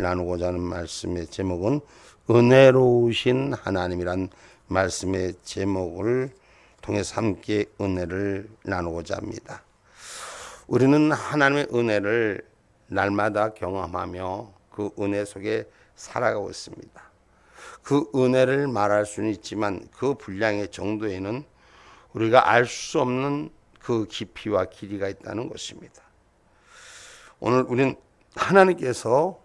나누고자 하는 말씀의 제목은 은혜로우신 하나님이란 말씀의 제목을 통해서 함께 은혜를 나누고자 합니다. 우리는 하나님의 은혜를 날마다 경험하며 그 은혜 속에 살아가고 있습니다. 그 은혜를 말할 수는 있지만 그 분량의 정도에는 우리가 알 수 없는 그 깊이와 길이가 있다는 것입니다. 오늘 우리는 하나님께서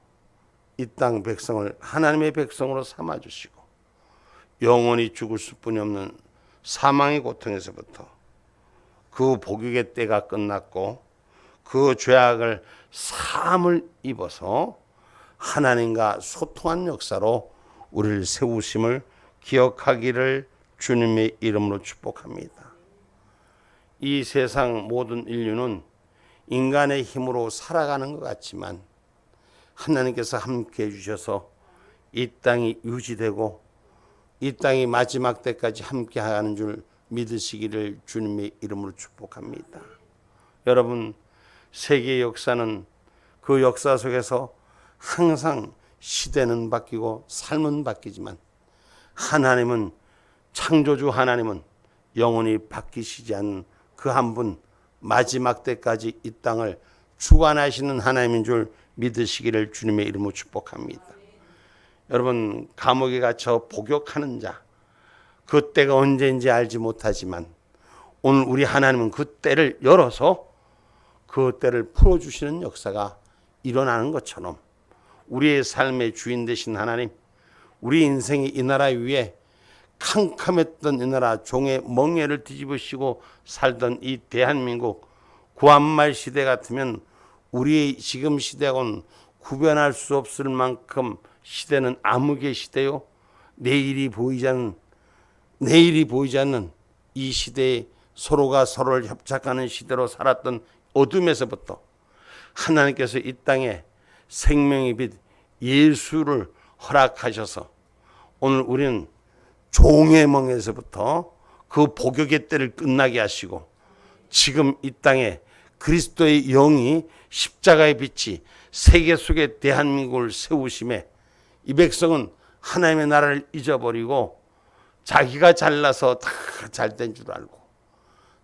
이 땅 백성을 하나님의 백성으로 삼아주시고 영원히 죽을 수뿐이 없는 사망의 고통에서부터 그 복육의 때가 끝났고 그 죄악을 사함을 입어서 하나님과 소통한 역사로 우리를 세우심을 기억하기를 주님의 이름으로 축복합니다. 이 세상 모든 인류는 인간의 힘으로 살아가는 것 같지만 하나님께서 함께 해주셔서 이 땅이 유지되고 이 땅이 마지막 때까지 함께 하는 줄 믿으시기를 주님의 이름으로 축복합니다. 여러분, 세계의 역사는 그 역사 속에서 항상 시대는 바뀌고 삶은 바뀌지만 하나님은, 창조주 하나님은 영원히 바뀌시지 않는 그 한 분, 마지막 때까지 이 땅을 주관하시는 하나님인 줄 믿으시기를 주님의 이름으로 축복합니다. 여러분, 감옥에 갇혀 복역하는 자, 그 때가 언제인지 알지 못하지만 오늘 우리 하나님은 그 때를 열어서 그 때를 풀어주시는 역사가 일어나는 것처럼 우리의 삶의 주인 되신 하나님, 우리 인생이 이 나라 위에 캄캄했던 이 나라 종의 멍에를 뒤집으시고 살던 이 대한민국, 구한말 시대 같으면 우리의 지금 시대하고는 구별할 수 없을 만큼 시대는 암흑의 시대요. 내일이 보이지 않는 이 시대에 서로가 서로를 협착하는 시대로 살았던 어둠에서부터 하나님께서 이 땅에 생명의 빛 예수를 허락하셔서 오늘 우리는 종의 멍에서부터 그 복역의 때를 끝나게 하시고 지금 이 땅에 그리스도의 영이 십자가의 빛이 세계 속에 대한민국을 세우심에 이 백성은 하나님의 나라를 잊어버리고 자기가 잘나서 다 잘된 줄 알고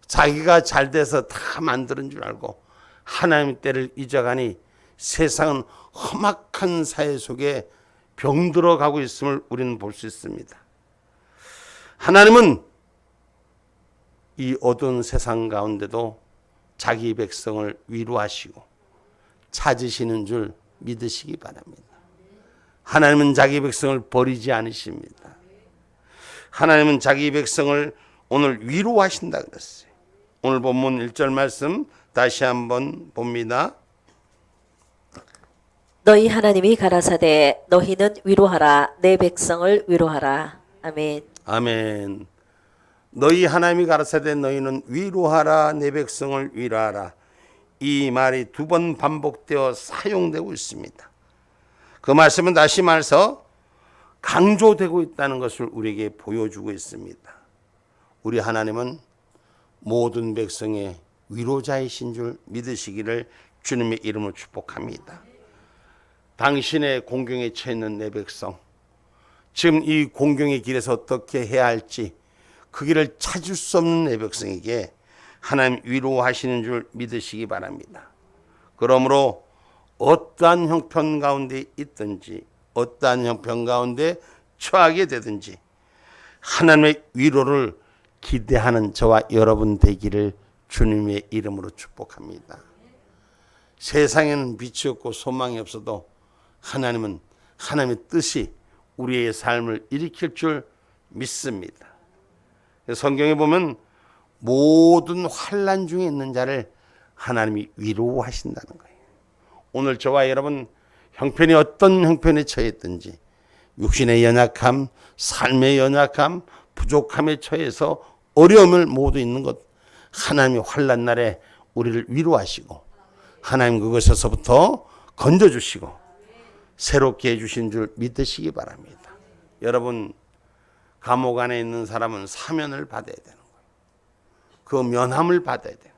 자기가 잘돼서 다 만드는 줄 알고 하나님의 때를 잊어가니 세상은 험악한 사회 속에 병들어가고 있음을 우리는 볼 수 있습니다. 하나님은 이 어두운 세상 가운데도 자기 백성을 위로하시고 찾으시는 줄 믿으시기 바랍니다. 하나님은 자기 백성을 버리지 않으십니다. 하나님은 자기 백성을 오늘 위로하신다 그랬어요. 오늘 본문 1절 말씀 다시 한번 봅니다. 너희 하나님이 가라사대 너희는 위로하라 내 백성을 위로하라. 아멘. 아멘. 너희 하나님이 가라사대 너희는 위로하라 내 백성을 위로하라. 이 말이 2번 반복되어 사용되고 있습니다. 그 말씀은 다시 말해서 강조되고 있다는 것을 우리에게 보여주고 있습니다. 우리 하나님은 모든 백성의 위로자이신 줄 믿으시기를 주님의 이름으로 축복합니다. 당신의 공경에 처해 있는 내 백성, 지금 이 공경의 길에서 어떻게 해야 할지 그 길을 찾을 수 없는 내 백성에게 하나님 위로하시는 줄 믿으시기 바랍니다. 그러므로 어떠한 형편 가운데 있든지 어떠한 형편 가운데 처하게 되든지 하나님의 위로를 기대하는 저와 여러분 되기를 주님의 이름으로 축복합니다. 세상에는 빛이 없고 소망이 없어도 하나님은 하나님의 뜻이 우리의 삶을 일으킬 줄 믿습니다. 성경에 보면 모든 환난 중에 있는 자를 하나님이 위로하신다는 거예요. 오늘 저와 여러분 형편이 어떤 형편에 처했든지 육신의 연약함, 삶의 연약함, 부족함에 처해서 어려움을 모두 있는 것 하나님이 환난 날에 우리를 위로하시고 하나님 그것에서부터 건져주시고 새롭게 해주신 줄 믿으시기 바랍니다. 여러분, 감옥 안에 있는 사람은 사면을 받아야 되는 거예요. 그 면함을 받아야 돼요.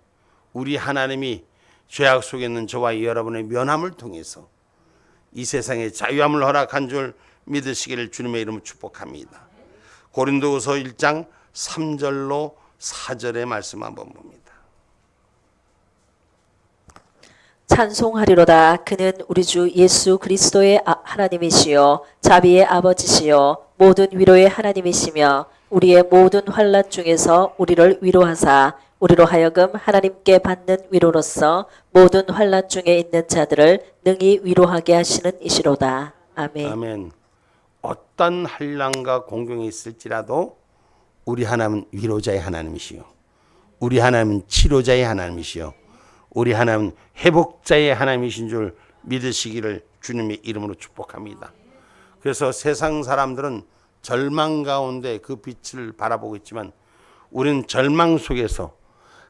우리 하나님이 죄악 속에 있는 저와 여러분의 면함을 통해서 이 세상에 자유함을 허락한 줄 믿으시기를 주님의 이름으로 축복합니다. 고린도후서 1장 3절로 4절의 말씀 한번 봅니다. 찬송하리로다. 그는 우리 주 예수 그리스도의 하나님이시요 자비의 아버지시요 모든 위로의 하나님이시며 우리의 모든 환난 중에서 우리를 위로하사 우리로 하여금 하나님께 받는 위로로서 모든 환난 중에 있는 자들을 능히 위로하게 하시는 이시로다. 아멘. 아멘. 어떤 한란과 공경이 있을지라도 우리 하나님은 위로자의 하나님이시요 우리 하나님은 치료자의 하나님이시요 우리 하나님은 회복자의 하나님이신 줄 믿으시기를 주님의 이름으로 축복합니다. 그래서 세상 사람들은 절망 가운데 그 빛을 바라보고 있지만 우리는 절망 속에서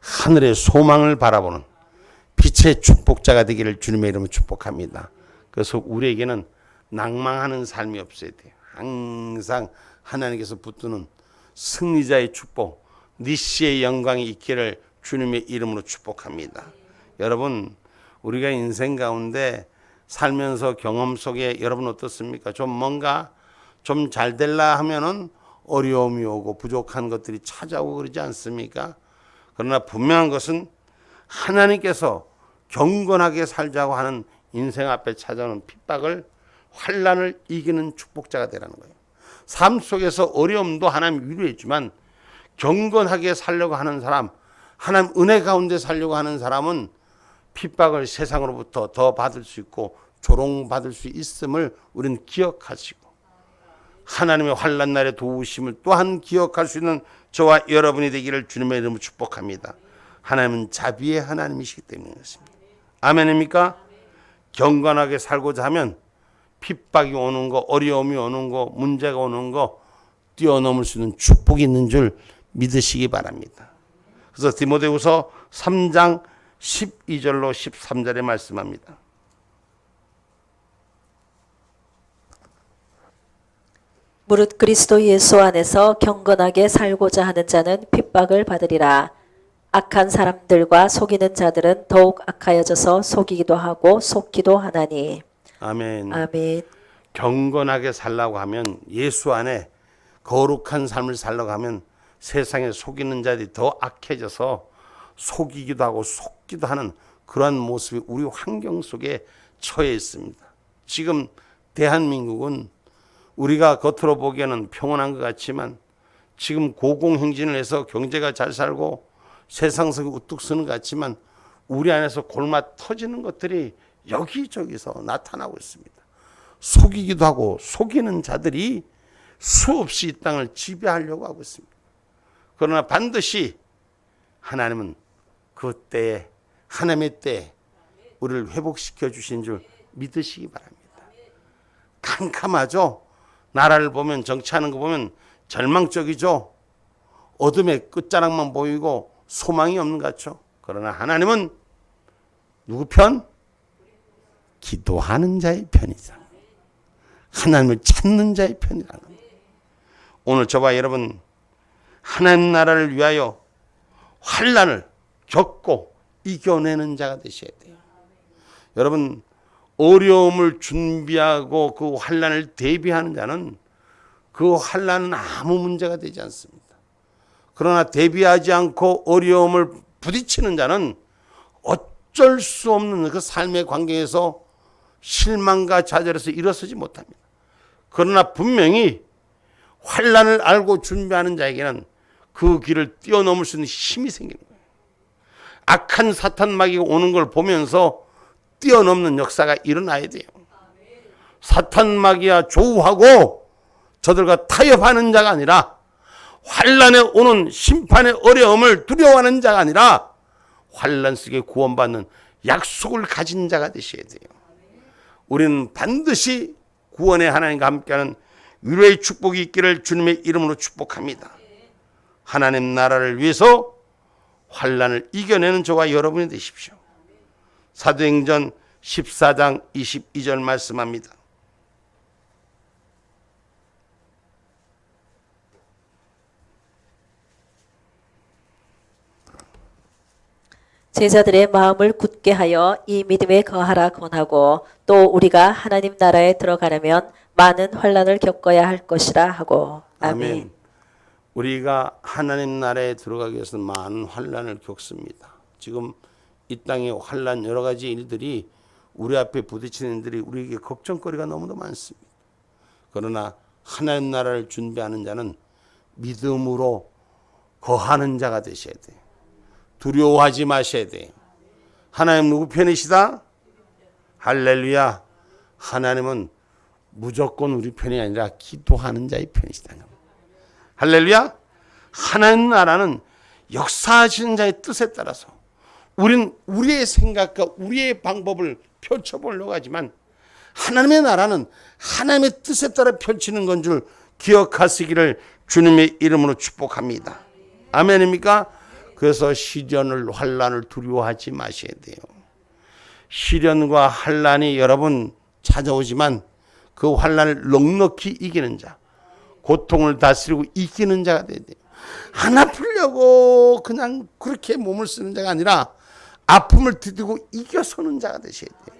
하늘의 소망을 바라보는 빛의 축복자가 되기를 주님의 이름으로 축복합니다. 그래서 우리에게는 낭망하는 삶이 없어야 돼요. 항상 하나님께서 붙드는 승리자의 축복, 니시의 영광이 있기를 주님의 이름으로 축복합니다. 여러분, 우리가 인생 가운데 살면서 경험 속에 여러분 어떻습니까? 좀 뭔가 좀 잘 될라 하면은 어려움이 오고 부족한 것들이 찾아오고 그러지 않습니까? 그러나 분명한 것은 하나님께서 경건하게 살자고 하는 인생 앞에 찾아오는 핍박을 환난을 이기는 축복자가 되라는 거예요. 삶 속에서 어려움도 하나님 위로해 주지만 경건하게 살려고 하는 사람, 하나님 은혜 가운데 살려고 하는 사람은 핍박을 세상으로부터 더 받을 수 있고 조롱받을 수 있음을 우리는 기억하시고 하나님의 환난 날의 도우심을 또한 기억할 수 있는 저와 여러분이 되기를 주님의 이름으로 축복합니다. 하나님은 자비의 하나님이시기 때문에 그렇습니다. 아멘입니까? 경건하게 살고자 하면 핍박이 오는 거, 어려움이 오는 거, 문제가 오는 거 뛰어넘을 수 있는 축복이 있는 줄 믿으시기 바랍니다. 그래서 디모데후서 3장 12절로 13절에 말씀합니다. 무릇 그리스도 예수 안에서 경건하게 살고자 하는 자는 핍박을 받으리라. 악한 사람들과 속이는 자들은 더욱 악하여져서 속이기도 하고 속기도 하나니. 아멘. 아멘. 경건하게 살라고 하면 예수 안에 거룩한 삶을 살라고 하면 세상에 속이는 자들이 더 악해져서 속이기도 하고 속기도 하는 그러한 모습이 우리 환경 속에 처해 있습니다. 지금 대한민국은 우리가 겉으로 보기에는 평온한 것 같지만 지금 고공행진을 해서 경제가 잘 살고 세상 속에 우뚝 서는 것 같지만 우리 안에서 골마 터지는 것들이 여기저기서 나타나고 있습니다. 속이기도 하고 속이는 자들이 수없이 이 땅을 지배하려고 하고 있습니다. 그러나 반드시 하나님은 그 때에 하나님의 때에 우리를 회복시켜 주신 줄 믿으시기 바랍니다. 캄캄하죠. 나라를 보면 정치하는 거 보면 절망적이죠. 어둠의 끝자락만 보이고 소망이 없는 것 같죠. 그러나 하나님은 누구 편? 기도하는 자의 편이다. 하나님을 찾는 자의 편이라는 겁니다. 오늘 저와 여러분 하나님 나라를 위하여 환난을 겪고 이겨내는 자가 되셔야 돼요. 여러분 어려움을 준비하고 그 환난을 대비하는 자는 그 환난은 아무 문제가 되지 않습니다. 그러나 대비하지 않고 어려움을 부딪히는 자는 어쩔 수 없는 그 삶의 관계에서 실망과 좌절에서 일어서지 못합니다. 그러나 분명히 환난을 알고 준비하는 자에게는 그 길을 뛰어넘을 수 있는 힘이 생기는 거예요. 악한 사탄 마귀가 오는 걸 보면서 뛰어넘는 역사가 일어나야 돼요. 사탄 마귀와 조우하고 저들과 타협하는 자가 아니라 환난에 오는 심판의 어려움을 두려워하는 자가 아니라 환난 속에 구원받는 약속을 가진 자가 되셔야 돼요. 우리는 반드시 구원의 하나님과 함께하는 위로의 축복이 있기를 주님의 이름으로 축복합니다. 하나님 나라를 위해서 환난을 이겨내는 저와 여러분이 되십시오. 사도행전 14장 22절 말씀합니다. 제자들의 마음을 굳게 하여 이 믿음에 거하라 권하고 또 우리가 하나님 나라에 들어가려면 많은 환난을 겪어야 할 것이라 하고. 아멘. 우리가 하나님 나라에 들어가기 위해서 많은 환난을 겪습니다. 지금 이 땅에 환난 여러 가지 일들이 우리 앞에 부딪히는 일들이 우리에게 걱정거리가 너무도 많습니다. 그러나 하나님 나라를 준비하는 자는 믿음으로 거하는 자가 되셔야 돼요. 두려워하지 마셔야 돼요. 하나님 누구 편이시다? 할렐루야. 하나님은 무조건 우리 편이 아니라 기도하는 자의 편이시다. 할렐루야. 하나님 나라는 역사하시는 자의 뜻에 따라서 우리는 우리의 생각과 우리의 방법을 펼쳐보려고 하지만 하나님의 나라는 하나님의 뜻에 따라 펼치는 건 줄 기억하시기를 주님의 이름으로 축복합니다. 아멘입니까? 그래서 시련을 환난을 두려워하지 마셔야 돼요. 시련과 환난이 여러분 찾아오지만 그 환난을 넉넉히 이기는 자, 고통을 다스리고 이기는 자가 돼야 돼요. 안 아프려고 그냥 그렇게 몸을 쓰는 자가 아니라 아픔을 디디고 이겨서는 자가 되셔야 돼요.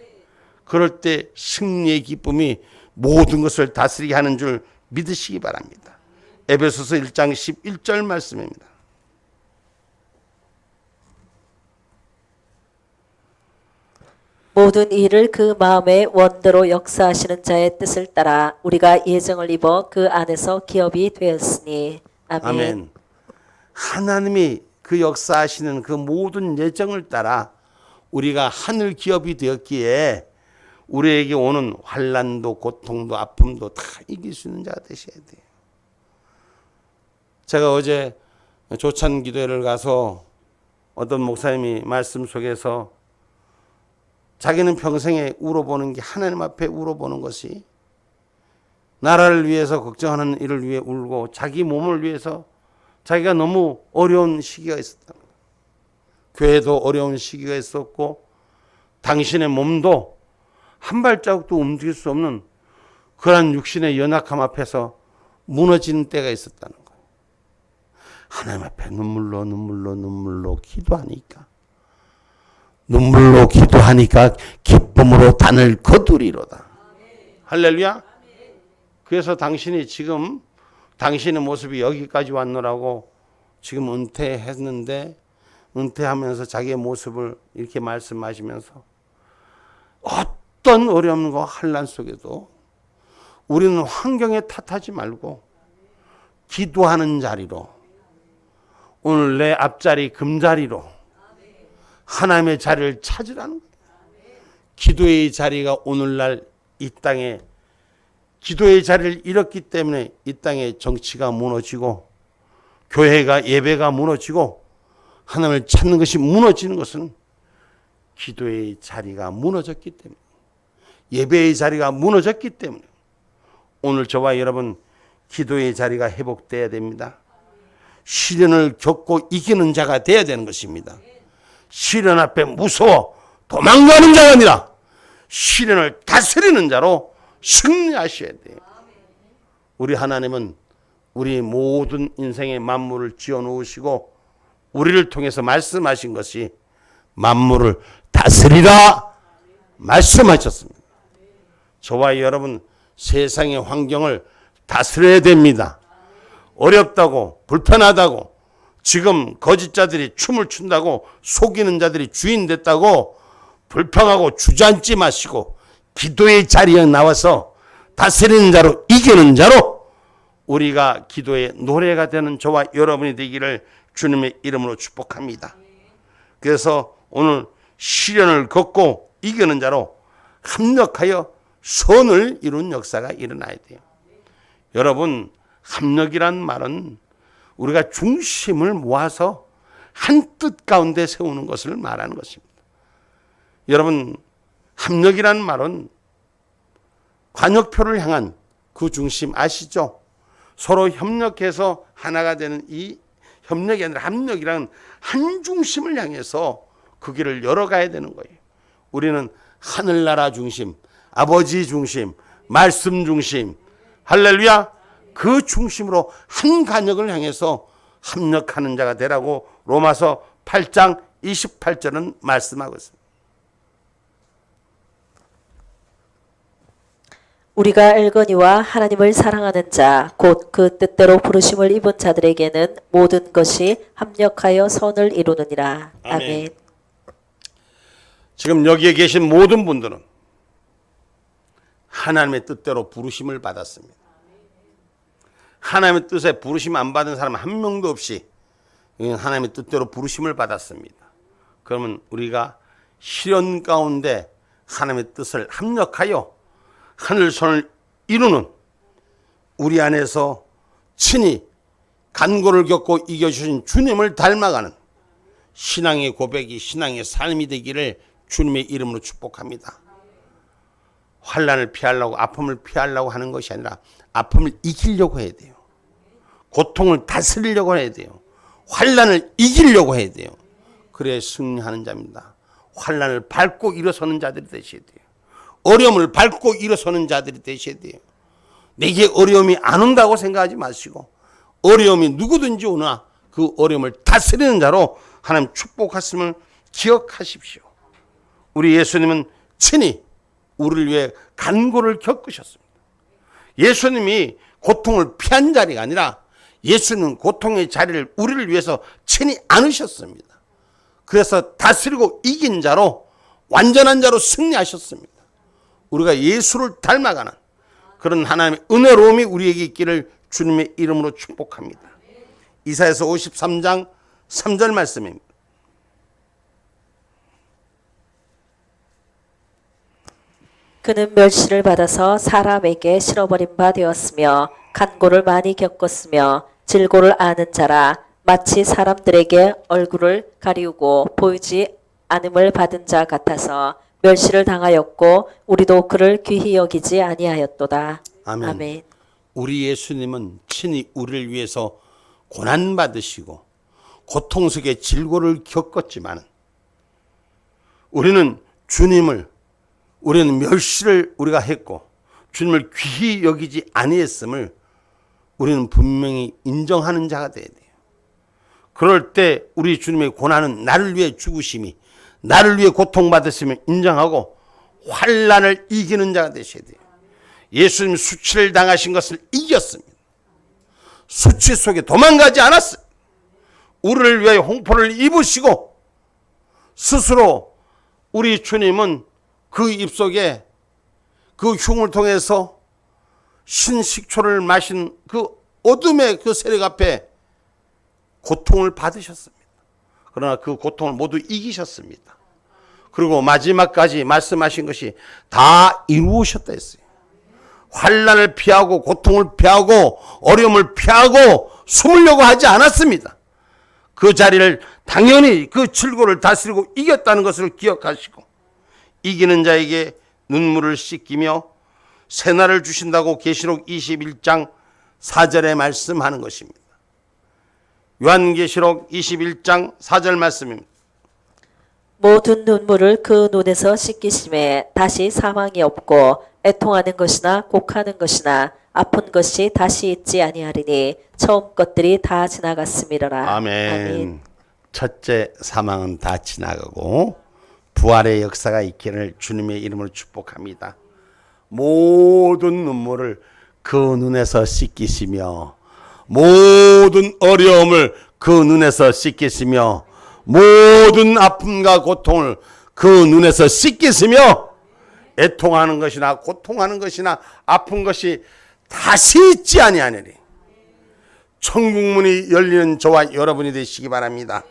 그럴 때 승리의 기쁨이 모든 것을 다스리게 하는 줄 믿으시기 바랍니다. 에베소서 1장 11절 말씀입니다. 모든 일을 그 마음의 원대로 역사하시는 자의 뜻을 따라 우리가 예정을 입어 그 안에서 기업이 되었으니. 아멘. 아멘. 하나님이 그 역사하시는 그 모든 예정을 따라 우리가 하늘 기업이 되었기에 우리에게 오는 환난도 고통도 아픔도 다 이길 수 있는 자가 되셔야 돼요. 제가 어제 조찬 기도회를 가서 어떤 목사님이 말씀 속에서 자기는 평생에 울어보는 게 하나님 앞에 울어보는 것이 나라를 위해서 걱정하는 일을 위해 울고 자기 몸을 위해서 자기가 너무 어려운 시기가 있었다. 교회도 어려운 시기가 있었고 당신의 몸도 한 발자국도 움직일 수 없는 그러한 육신의 연약함 앞에서 무너지는 때가 있었다는 거예요. 하나님 앞에 눈물로 기도하니까 기쁨으로 단을 거두리로다. 할렐루야. 그래서 당신이 지금 당신의 모습이 여기까지 왔노라고 지금 은퇴했는데 은퇴하면서 자기의 모습을 이렇게 말씀하시면서 어떤 어려움과 환난 속에도 우리는 환경에 탓하지 말고 기도하는 자리로 오늘 내 앞자리 금자리로 하나님의 자리를 찾으라는 거예요. 기도의 자리가 오늘날 이 땅에 기도의 자리를 잃었기 때문에 이 땅에 정치가 무너지고 교회가 예배가 무너지고 하나님을 찾는 것이 무너지는 것은 기도의 자리가 무너졌기 때문에 예배의 자리가 무너졌기 때문에 오늘 저와 여러분 기도의 자리가 회복돼야 됩니다. 시련을 겪고 이기는 자가 돼야 되는 것입니다. 시련 앞에 무서워 도망가는 자가 아니라 시련을 다스리는 자로 승리하셔야 돼요. 우리 하나님은 우리 모든 인생의 만물을 지어놓으시고 우리를 통해서 말씀하신 것이 만물을 다스리라 말씀하셨습니다. 저와 여러분 세상의 환경을 다스려야 됩니다. 어렵다고 불편하다고 지금 거짓자들이 춤을 춘다고 속이는 자들이 주인 됐다고 불평하고 주저앉지 마시고 기도의 자리에 나와서 다스리는 자로 이기는 자로 우리가 기도의 노래가 되는 저와 여러분이 되기를 주님의 이름으로 축복합니다. 그래서 오늘 시련을 겪고 이기는 자로 합력하여 선을 이룬 역사가 일어나야 돼요. 여러분 합력이란 말은 우리가 중심을 모아서 한 뜻 가운데 세우는 것을 말하는 것입니다. 여러분 합력이란 말은 관역표를 향한 그 중심 아시죠? 서로 협력해서 하나가 되는 이 협력이 아니라 합력이란 한 중심을 향해서 그 길을 열어가야 되는 거예요. 우리는 하늘나라 중심, 아버지 중심, 말씀 중심, 할렐루야, 그 중심으로 한 관역을 향해서 합력하는 자가 되라고 로마서 8장 28절은 말씀하고 있습니다. 우리가 알거니와 하나님을 사랑하는 자 곧 그 뜻대로 부르심을 입은 자들에게는 모든 것이 합력하여 선을 이루느니라. 아멘. 아멘. 지금 여기에 계신 모든 분들은 하나님의 뜻대로 부르심을 받았습니다. 하나님의 뜻에 부르심 안 받은 사람 한 명도 없이 하나님의 뜻대로 부르심을 받았습니다. 그러면 우리가 시련 가운데 하나님의 뜻을 합력하여 하늘선을 이루는 우리 안에서 친히 간고를 겪고 이겨주신 주님을 닮아가는 신앙의 고백이 신앙의 삶이 되기를 주님의 이름으로 축복합니다. 환난을 피하려고 아픔을 피하려고 하는 것이 아니라 아픔을 이기려고 해야 돼요. 고통을 다스리려고 해야 돼요. 환난을 이기려고 해야 돼요. 그래야 승리하는 자입니다. 환난을 밟고 일어서는 자들이 되셔야 돼요. 어려움을 밟고 일어서는 자들이 되셔야 돼요. 내게 어려움이 안 온다고 생각하지 마시고 어려움이 누구든지 오나 그 어려움을 다스리는 자로 하나님 축복하심을 기억하십시오. 우리 예수님은 친히 우리를 위해 간고를 겪으셨습니다. 예수님이 고통을 피한 자리가 아니라 예수님은 고통의 자리를 우리를 위해서 친히 안으셨습니다. 그래서 다스리고 이긴 자로 완전한 자로 승리하셨습니다. 우리가 예수를 닮아가는 그런 하나님의 은혜로움이 우리에게 있기를 주님의 이름으로 축복합니다. 이사야서 53장 3절 말씀입니다. 그는 멸시를 받아서 사람에게 실어버린 바 되었으며 간고를 많이 겪었으며 질고를 아는 자라 마치 사람들에게 얼굴을 가리우고 보이지 않음을 받은 자 같아서 멸시를 당하였고 우리도 그를 귀히 여기지 아니하였도다. 아멘. 아멘. 우리 예수님은 친히 우리를 위해서 고난 받으시고 고통 속에 질고를 겪었지만 우리는 멸시를 우리가 했고 주님을 귀히 여기지 아니했음을 우리는 분명히 인정하는 자가 돼야 돼요. 그럴 때 우리 주님의 고난은 나를 위해 죽으심이 나를 위해 고통받으심을 인정하고 환난을 이기는 자가 되셔야 돼요. 예수님 수치를 당하신 것을 이겼습니다. 수치 속에 도망가지 않았어요. 우리를 위하여 홍포를 입으시고 스스로 우리 주님은 그 입속에 그 흉을 통해서 신식초를 마신 그 어둠의 그 세력 앞에 고통을 받으셨습니다. 그러나 그 고통을 모두 이기셨습니다. 그리고 마지막까지 말씀하신 것이 다 이루셨다 했어요. 환난을 피하고 고통을 피하고 어려움을 피하고 숨으려고 하지 않았습니다. 그 자리를 당연히 그 질고를 다스리고 이겼다는 것을 기억하시고 이기는 자에게 눈물을 씻기며 새날을 주신다고 계시록 21장 4절에 말씀하는 것입니다. 요한계시록 21장 4절 말씀입니다. 모든 눈물을 그 눈에서 씻기심에 다시 사망이 없고 애통하는 것이나 곡하는 것이나 아픈 것이 다시 있지 아니하리니 처음 것들이 다 지나갔음이로라. 아멘. 아멘. 첫째 사망은 다 지나가고 부활의 역사가 있기를 주님의 이름으로 축복합니다. 모든 눈물을 그 눈에서 씻기시며 모든 어려움을 그 눈에서 씻기시며 모든 아픔과 고통을 그 눈에서 씻기시며 애통하는 것이나 고통하는 것이나 아픈 것이 다시 있지 아니하니리. 천국문이 열리는 저와 여러분이 되시기 바랍니다.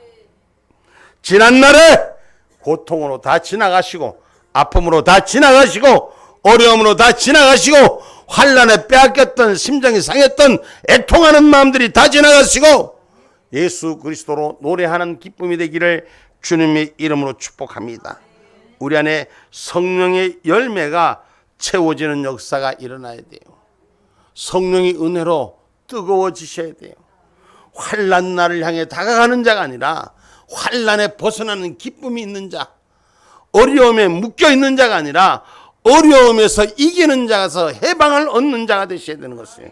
지난날에 고통으로 다 지나가시고 아픔으로 다 지나가시고 어려움으로 다 지나가시고 환난에 빼앗겼던 심장이 상했던 애통하는 마음들이 다 지나가시고 예수 그리스도로 노래하는 기쁨이 되기를 주님의 이름으로 축복합니다. 우리 안에 성령의 열매가 채워지는 역사가 일어나야 돼요. 성령의 은혜로 뜨거워지셔야 돼요. 환난 날을 향해 다가가는 자가 아니라 환난에 벗어나는 기쁨이 있는 자, 어려움에 묶여 있는 자가 아니라 어려움에서 이기는 자가서 해방을 얻는 자가 되셔야 되는 것이에요.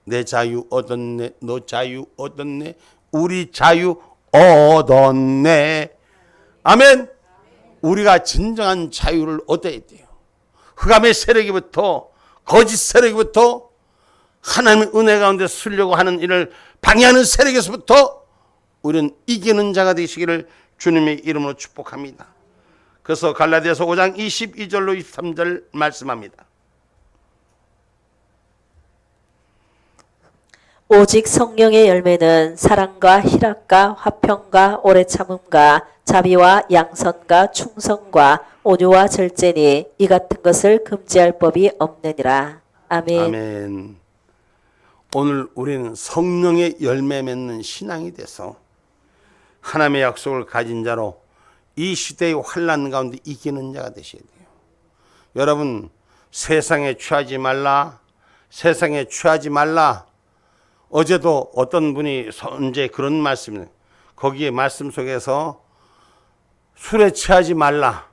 내 자유 얻었네, 너 자유 얻었네, 우리 자유 얻었네. 아멘. 우리가 진정한 자유를 얻어야 돼요. 흑암의 세력이부터 거짓 세력이부터 하나님의 은혜 가운데 쓰려고 하는 일을 방해하는 세력에서부터 우리는 이기는 자가 되시기를 주님의 이름으로 축복합니다. 그래서 갈라디아서 5장 22절로 23절 말씀합니다. 오직 성령의 열매는 사랑과 희락과 화평과 오래 참음과 자비와 양선과 충성과 온유와 절제니 이 같은 것을 금지할 법이 없느니라. 아멘. 아멘. 오늘 우리는 성령의 열매 맺는 신앙이 돼서 하나님의 약속을 가진 자로 이 시대의 환난 가운데 이기는 자가 되셔야 돼요. 여러분, 세상에 취하지 말라. 세상에 취하지 말라. 어제도 어떤 분이 언제 그런 말씀을, 거기에 말씀 속에서 술에 취하지 말라,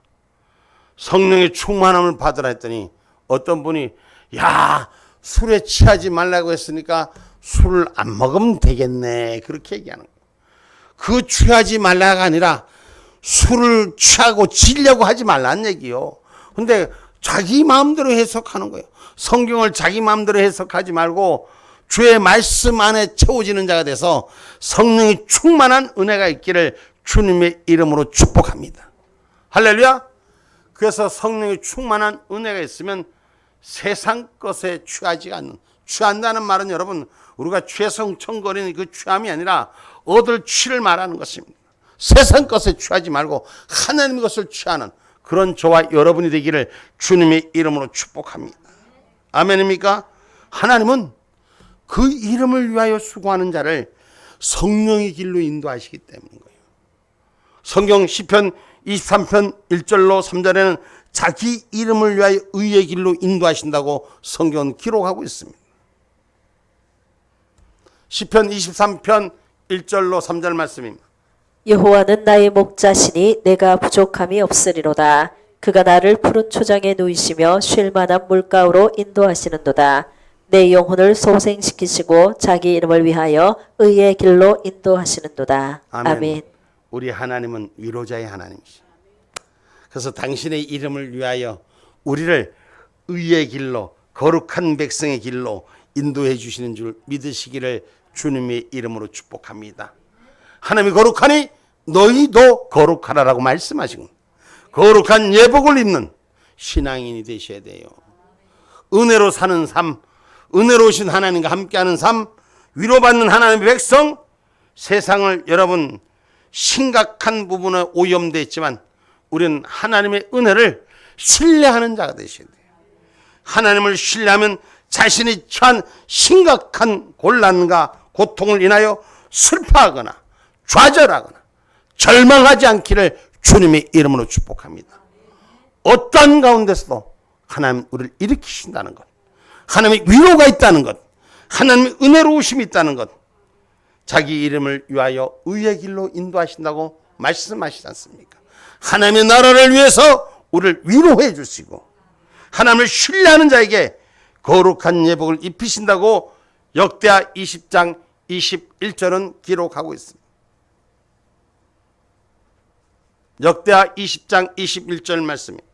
성령의 충만함을 받으라 했더니 어떤 분이 야, 술에 취하지 말라고 했으니까 술을 안 먹으면 되겠네, 그렇게 얘기하는 거예요. 그 취하지 말라가 아니라 술을 취하고 지려고 하지 말라는 얘기요. 근데 자기 마음대로 해석하는 거예요. 성경을 자기 마음대로 해석하지 말고 주의 말씀 안에 채워지는 자가 돼서 성령이 충만한 은혜가 있기를 주님의 이름으로 축복합니다. 할렐루야. 그래서 성령이 충만한 은혜가 있으면 세상 것에 취하지가 않는, 취한다는 말은 여러분 우리가 죄성청거리는 그 취함이 아니라 얻을 취를 말하는 것입니다. 세상 것에 취하지 말고 하나님의 것을 취하는 그런 저와 여러분이 되기를 주님의 이름으로 축복합니다. 아멘입니까? 하나님은 그 이름을 위하여 수고하는 자를 성령의 길로 인도하시기 때문인 거예요. 성경 시편 23편 1절로 3절에는 자기 이름을 위하여 의의 길로 인도하신다고 성경은 기록하고 있습니다. 시편 23편 1절로 3절 말씀입니다. 여호와는 나의 목자시니 내가 부족함이 없으리로다. 그가 나를 푸른 초장에 누이시며 쉴 만한 물가로 인도하시는도다. 내 영혼을 소생시키시고 자기 이름을 위하여 의의 길로 인도하시는도다. 아멘. 아멘. 우리 하나님은 위로자의 하나님이시죠. 그래서 당신의 이름을 위하여 우리를 의의 길로, 거룩한 백성의 길로 인도해 주시는 줄 믿으시기를 주님의 이름으로 축복합니다. 하나님이 거룩하니 너희도 거룩하라라고 말씀하신 거룩한 예복을 입는 신앙인이 되셔야 돼요. 은혜로 사는 삶, 은혜로우신 하나님과 함께하는 삶, 위로받는 하나님의 백성, 세상을 여러분 심각한 부분에 오염되어 있지만 우리는 하나님의 은혜를 신뢰하는 자가 되셔야 돼요. 하나님을 신뢰하면 자신이 처한 심각한 곤란과 고통을 인하여 슬퍼하거나 좌절하거나 절망하지 않기를 주님의 이름으로 축복합니다. 어떠한 가운데서도 하나님 우리를 일으키신다는 것, 하나님의 위로가 있다는 것, 하나님의 은혜로우심이 있다는 것, 자기 이름을 위하여 의의 길로 인도하신다고 말씀하시지 않습니까? 하나님의 나라를 위해서 우리를 위로해 주시고 하나님을 신뢰하는 자에게 거룩한 예복을 입히신다고 역대하 20장 21절은 기록하고 있습니다. 역대하 20장 21절 말씀입니다.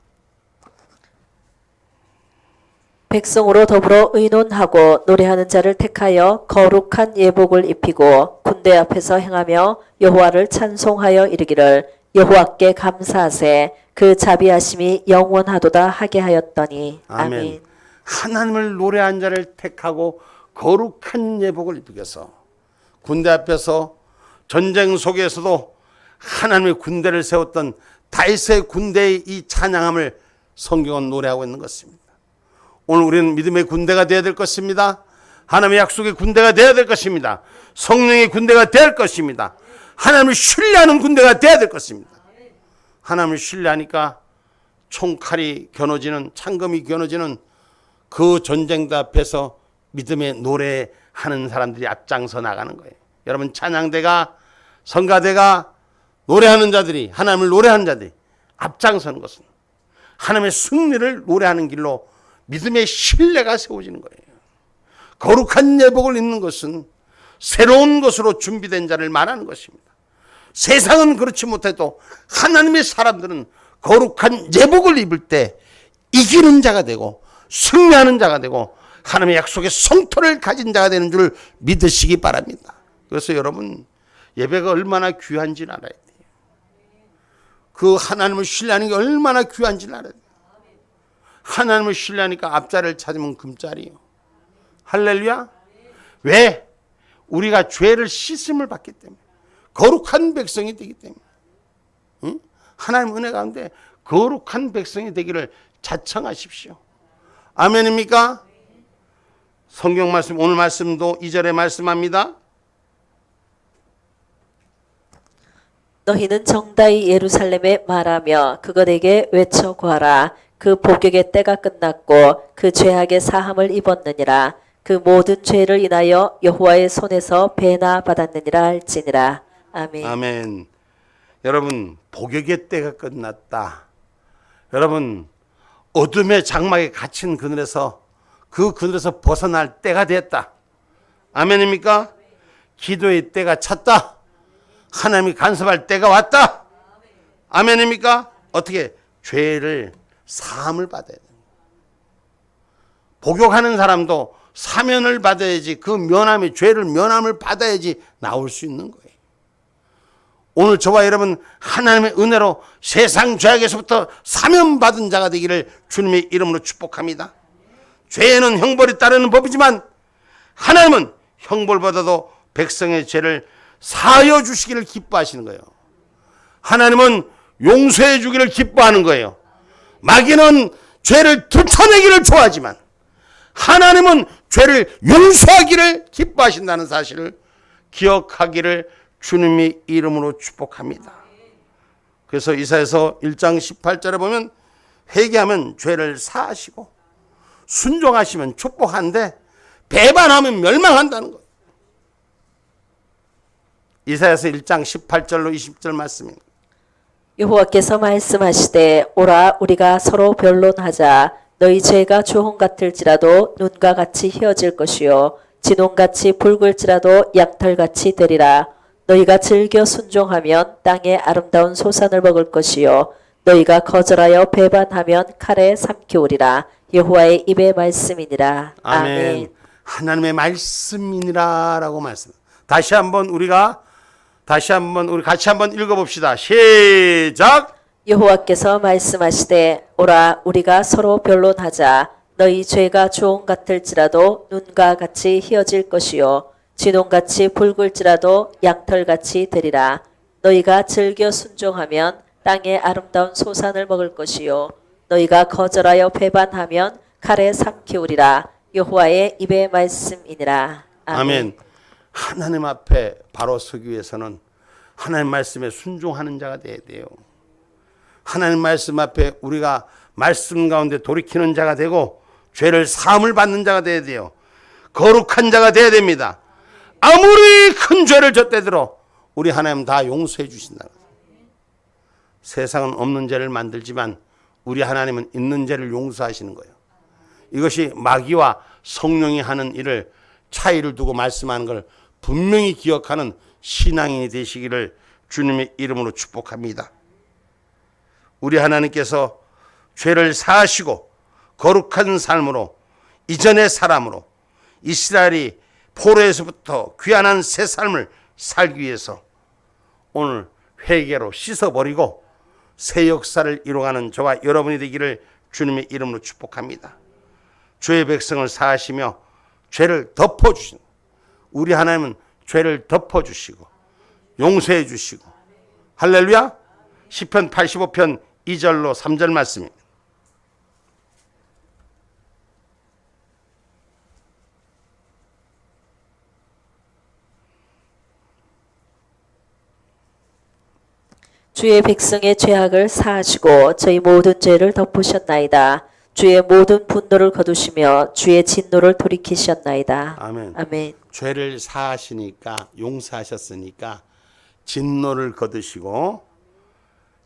백성으로 더불어 의논하고 노래하는 자를 택하여 거룩한 예복을 입히고 군대 앞에서 행하며 여호와를 찬송하여 이르기를 여호와께 감사하세 그 자비하심이 영원하도다 하게 하였더니. 아멘. 아멘. 하나님을 노래한 자를 택하고 거룩한 예복을 입혀서 군대 앞에서 전쟁 속에서도 하나님의 군대를 세웠던 다윗의 군대의 이 찬양함을 성경은 노래하고 있는 것입니다. 오늘 우리는 믿음의 군대가 되어야 될 것입니다. 하나님의 약속의 군대가 되어야 될 것입니다. 성령의 군대가 되어야 될 것입니다. 하나님을 신뢰하는 군대가 되어야 될 것입니다. 하나님을 신뢰하니까 총칼이 겨눠지는, 창검이 겨눠지는 그 전쟁터 앞에서 믿음의 노래하는 사람들이 앞장서 나가는 거예요. 여러분, 찬양대가, 성가대가, 노래하는 자들이, 하나님을 노래하는 자들이 앞장서는 것은 하나님의 승리를 노래하는 길로 믿음의 신뢰가 세워지는 거예요. 거룩한 예복을 입는 것은 새로운 것으로 준비된 자를 말하는 것입니다. 세상은 그렇지 못해도 하나님의 사람들은 거룩한 예복을 입을 때 이기는 자가 되고 승리하는 자가 되고 하나님의 약속의 성토를 가진 자가 되는 줄 믿으시기 바랍니다. 그래서 여러분, 예배가 얼마나 귀한지를 알아야 돼요. 그 하나님을 신뢰하는 게 얼마나 귀한지를 알아야 돼요. 하나님을 신뢰하니까 앞자리를 찾으면 금자리요. 할렐루야. 왜? 우리가 죄를 씻음을 받기 때문에, 거룩한 백성이 되기 때문에. 응? 하나님 은혜 가운데 거룩한 백성이 되기를 자청하십시오. 아멘입니까? 성경 말씀, 오늘 말씀도 2절에 말씀합니다. 너희는 정다이 예루살렘에 말하며 그것에게 외쳐 구하라. 그 복역의 때가 끝났고 그 죄악의 사함을 입었느니라. 그 모든 죄를 인하여 여호와의 손에서 배나 받았느니라 할지니라. 아멘. 아멘. 여러분, 복역의 때가 끝났다. 여러분, 어둠의 장막에 갇힌 그늘에서, 그 그늘에서 벗어날 때가 됐다. 아멘입니까? 기도의 때가 찼다. 하나님이 간섭할 때가 왔다. 아멘입니까? 어떻게? 죄를 사함을 받아야 돼요. 복역하는 사람도 사면을 받아야지, 그 면함의 죄를 면함을 받아야지 나올 수 있는 거예요. 오늘 저와 여러분, 하나님의 은혜로 세상 죄악에서부터 사면받은 자가 되기를 주님의 이름으로 축복합니다. 죄는 형벌이 따르는 법이지만 하나님은 형벌보다도 백성의 죄를 사하여 주시기를 기뻐하시는 거예요. 하나님은 용서해 주기를 기뻐하는 거예요. 마귀는 죄를 뚫어내기를 좋아하지만 하나님은 죄를 용서하기를 기뻐하신다는 사실을 기억하기를 주님의 이름으로 축복합니다. 그래서 이사야서 1장 18절에 보면 회개하면 죄를 사하시고 순종하시면 축복한데 배반하면 멸망한다는 거예요. 이사야서 1장 18절로 20절 말씀입니다. 여호와께서 말씀하시되 오라 우리가 서로 변론하자. 너희 죄가 주홍 같을지라도 눈과 같이 희어질 것이요 진홍같이 붉을지라도 양털같이 되리라. 너희가 즐겨 순종하면 땅의 아름다운 소산을 먹을 것이요 너희가 거절하여 배반하면 칼에 삼키우리라. 여호와의 입의 말씀이니라. 아멘. 하나님의 말씀이니라라고 말씀. 다시 한번 우리 같이 한번 읽어봅시다. 시작. 여호와께서 말씀하시되 오라 우리가 서로 변론하자. 너희 죄가 주홍 같을지라도 눈과 같이 희어질 것이요 진홍같이 붉을지라도 양털같이 되리라. 너희가 즐겨 순종하면 땅의 아름다운 소산을 먹을 것이요 너희가 거절하여 배반하면 칼에 삼키우리라. 여호와의 입의 말씀이니라. 아멘. 하나님 앞에 바로 서기 위해서는 하나님 말씀에 순종하는 자가 되어야 돼요. 하나님 말씀 앞에 우리가 말씀 가운데 돌이키는 자가 되고 죄를 사함을 받는 자가 되어야 돼요. 거룩한 자가 되어야 됩니다. 아무리 큰 죄를 졌대들어 우리 하나님 다 용서해 주신다. 세상은 없는 죄를 만들지만 우리 하나님은 있는 죄를 용서하시는 거예요. 이것이 마귀와 성령이 하는 일을 차이를 두고 말씀하는 걸 분명히 기억하는 신앙인이 되시기를 주님의 이름으로 축복합니다. 우리 하나님께서 죄를 사하시고 거룩한 삶으로 이전의 사람으로 이스라엘이 포로에서부터 귀환한 새 삶을 살기 위해서 오늘 회개로 씻어버리고 새 역사를 이루어가는 저와 여러분이 되기를 주님의 이름으로 축복합니다. 주의 백성을 사하시며 죄를 덮어주시는 우리 하나님은 죄를 덮어주시고 용서해 주시고 할렐루야. 시편 85편 2절로 3절 말씀입니다. 주의 백성의 죄악을 사하시고 저희 모든 죄를 덮으셨나이다. 주의 모든 분노를 거두시며 주의 진노를 돌이키셨나이다. 아멘. 아멘. 죄를 사하시니까 용서하셨으니까 진노를 거두시고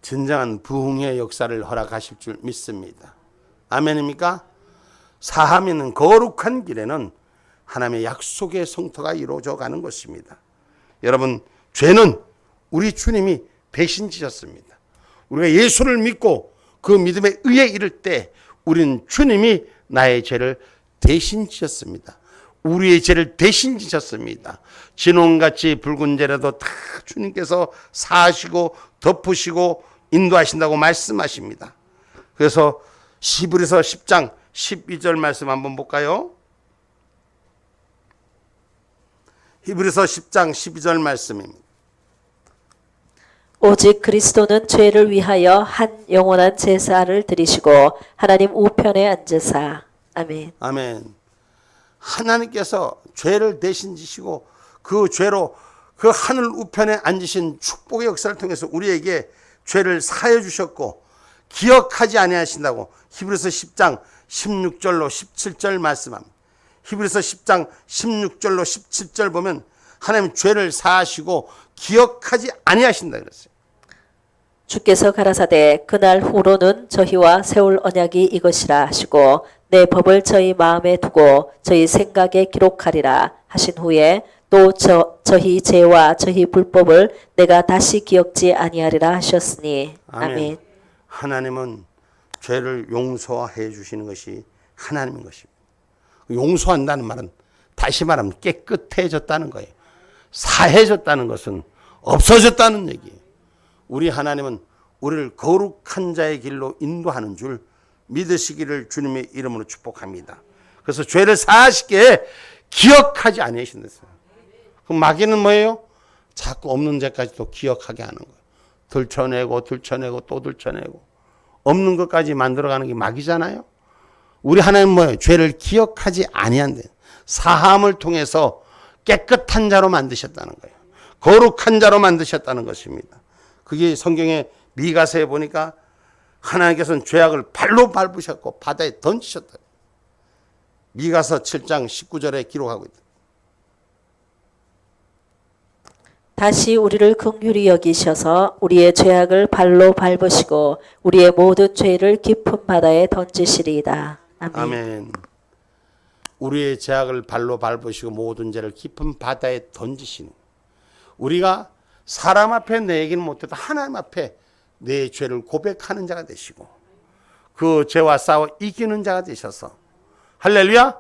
진정한 부흥의 역사를 허락하실 줄 믿습니다. 아멘입니까? 사함이는 거룩한 길에는 하나님의 약속의 성토가 이루어져 가는 것입니다. 여러분, 죄는 우리 주님이 배신 지셨습니다. 우리가 예수를 믿고 그 믿음에 의해 이를 때 우리는 주님이 나의 죄를 대신 지셨습니다. 우리의 죄를 대신 지셨습니다. 진홍같이 붉은 죄라도 다 주님께서 사하시고 덮으시고 인도하신다고 말씀하십니다. 그래서 히브리서 10장 12절 말씀 한번 볼까요? 히브리서 10장 12절 말씀입니다. 오직 그리스도는 죄를 위하여 한 영원한 제사를 드리시고 하나님 우편에 앉으사. 아멘. 아멘. 하나님께서 죄를 대신 지시고 그 죄로 그 하늘 우편에 앉으신 축복의 역사를 통해서 우리에게 죄를 사해 주셨고 기억하지 아니하신다고 히브리서 10장 16절로 17절 말씀합니다. 히브리서 10장 16절로 17절 보면 하나님 죄를 사하시고 기억하지 아니하신다 그랬어요. 주께서 가라사대 그날 후로는 저희와 세울 언약이 이것이라 하시고 내 법을 저희 마음에 두고 저희 생각에 기록하리라 하신 후에 또 저희 죄와 저희 불법을 내가 다시 기억지 아니하리라 하셨으니. 아멘. 하나님은 죄를 용서해 주시는 것이 하나님인 것입니다. 용서한다는 말은 다시 말하면 깨끗해졌다는 거예요. 사해졌다는 것은 없어졌다는 얘기예요. 우리 하나님은 우리를 거룩한 자의 길로 인도하는 줄 믿으시기를 주님의 이름으로 축복합니다. 그래서 죄를 사하시게 기억하지 아니하신댔어요. 그럼 마귀는 뭐예요? 자꾸 없는 죄까지도 기억하게 하는 거예요. 들춰내고 또 들춰내고 없는 것까지 만들어가는 게 마귀잖아요. 우리 하나님은 뭐예요? 죄를 기억하지 아니한대. 사함을 통해서 깨끗한 자로 만드셨다는 거예요. 거룩한 자로 만드셨다는 것입니다. 그게 성경의 미가서에 보니까 하나님께서는 죄악을 발로 밟으셨고 바다에 던지셨다. 미가서 7장 19절에 기록하고 있다. 다시 우리를 긍휼히 여기셔서 우리의 죄악을 발로 밟으시고 우리의 모든 죄를 깊은 바다에 던지시리이다. 아멘. 아멘. 우리의 죄악을 발로 밟으시고 모든 죄를 깊은 바다에 던지시는, 우리가 사람 앞에 내 얘기는 못해도 하나님 앞에 내 죄를 고백하는 자가 되시고 그 죄와 싸워 이기는 자가 되셔서 할렐루야,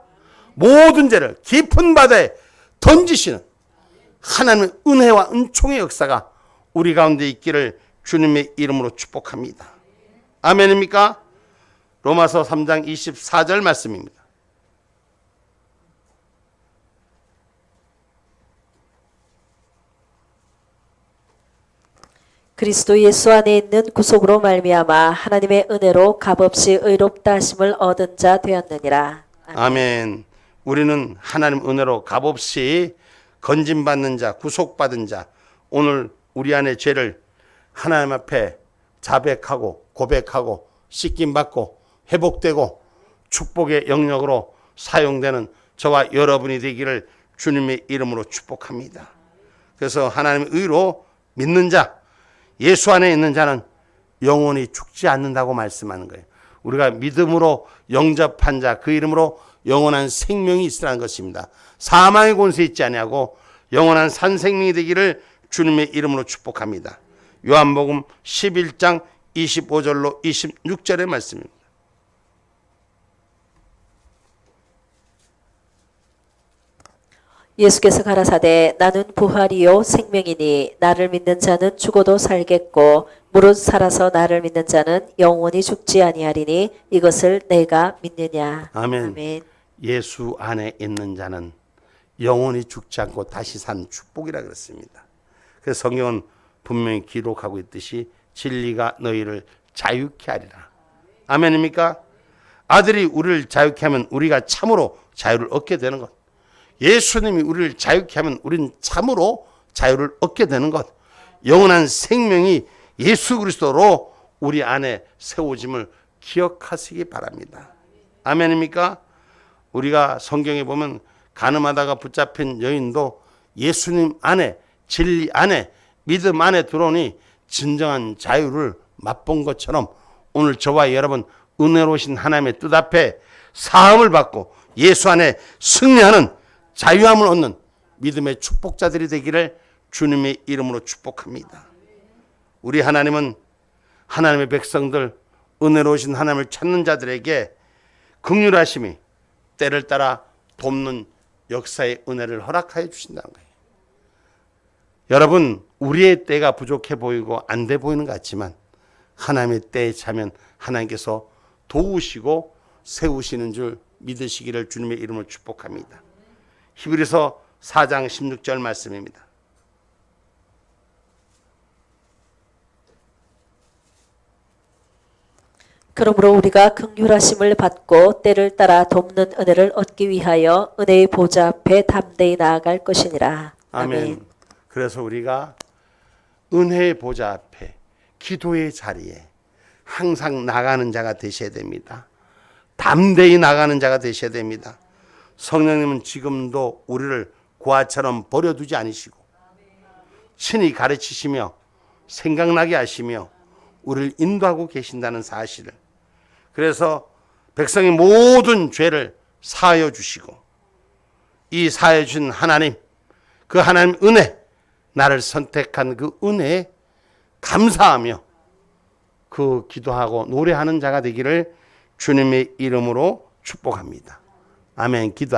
모든 죄를 깊은 바다에 던지시는 하나님의 은혜와 은총의 역사가 우리 가운데 있기를 주님의 이름으로 축복합니다. 아멘입니까? 로마서 3장 24절 말씀입니다. 그리스도 예수 안에 있는 구속으로 말미암아 하나님의 은혜로 값없이 의롭다 하심을 얻은 자 되었느니라. 아멘. 우리는 하나님 은혜로 값없이 건짐받는 자, 구속받은 자, 오늘 우리 안의 죄를 하나님 앞에 자백하고 고백하고 씻김받고 회복되고 축복의 영역으로 사용되는 저와 여러분이 되기를 주님의 이름으로 축복합니다. 그래서 하나님의 의로 믿는 자, 예수 안에 있는 자는 영원히 죽지 않는다고 말씀하는 거예요. 우리가 믿음으로 영접한 자, 그 이름으로 영원한 생명이 있으라는 것입니다. 사망의 권세 있지 아니하고 영원한 산생명이 되기를 주님의 이름으로 축복합니다. 요한복음 11장 25절로 26절의 말씀입니다. 예수께서 가라사대 나는 부활이요 생명이니 나를 믿는 자는 죽어도 살겠고 무릇 살아서 나를 믿는 자는 영원히 죽지 아니하리니 이것을 내가 믿느냐. 아멘. 아멘. 예수 안에 있는 자는 영원히 죽지 않고 다시 산 축복이라 그랬습니다. 그래서 성경은 분명히 기록하고 있듯이 진리가 너희를 자유케 하리라. 아멘입니까? 아들이 우리를 자유케 하면 우리가 참으로 자유를 얻게 되는 것. 예수님이 우리를 자유케 하면 우리는 참으로 자유를 얻게 되는 것. 영원한 생명이 예수 그리스도로 우리 안에 세워짐을 기억하시기 바랍니다. 아멘입니까? 우리가 성경에 보면 간음하다가 붙잡힌 여인도 예수님 안에, 진리 안에, 믿음 안에 들어오니 진정한 자유를 맛본 것처럼 오늘 저와 여러분 은혜로우신 하나님의 뜻 앞에 사함을 받고 예수 안에 승리하는 자유함을 얻는 믿음의 축복자들이 되기를 주님의 이름으로 축복합니다. 우리 하나님은 하나님의 백성들, 은혜로우신 하나님을 찾는 자들에게 긍휼하심이 때를 따라 돕는 역사의 은혜를 허락하여 주신다는 거예요. 여러분, 우리의 때가 부족해 보이고 안 돼 보이는 것 같지만 하나님의 때에 차면 하나님께서 도우시고 세우시는 줄 믿으시기를 주님의 이름으로 축복합니다. 히브리서 4장 16절 말씀입니다. 그러므로 우리가 긍휼하심을 받고 때를 따라 돕는 은혜를 얻기 위하여 은혜의 보좌 앞에 담대히 나아갈 것이니라. 아멘. 그래서 우리가 은혜의 보좌 앞에 기도의 자리에 항상 나가는 자가 되셔야 됩니다. 담대히 나가는 자가 되셔야 됩니다. 성령님은 지금도 우리를 고아처럼 버려두지 않으시고 친히 가르치시며 생각나게 하시며 우리를 인도하고 계신다는 사실을, 그래서 백성의 모든 죄를 사하여 주시고 이 사하여 주신 하나님, 그 하나님 은혜, 나를 선택한 그 은혜에 감사하며 그 기도하고 노래하는 자가 되기를 주님의 이름으로 축복합니다. 아멘. 기도.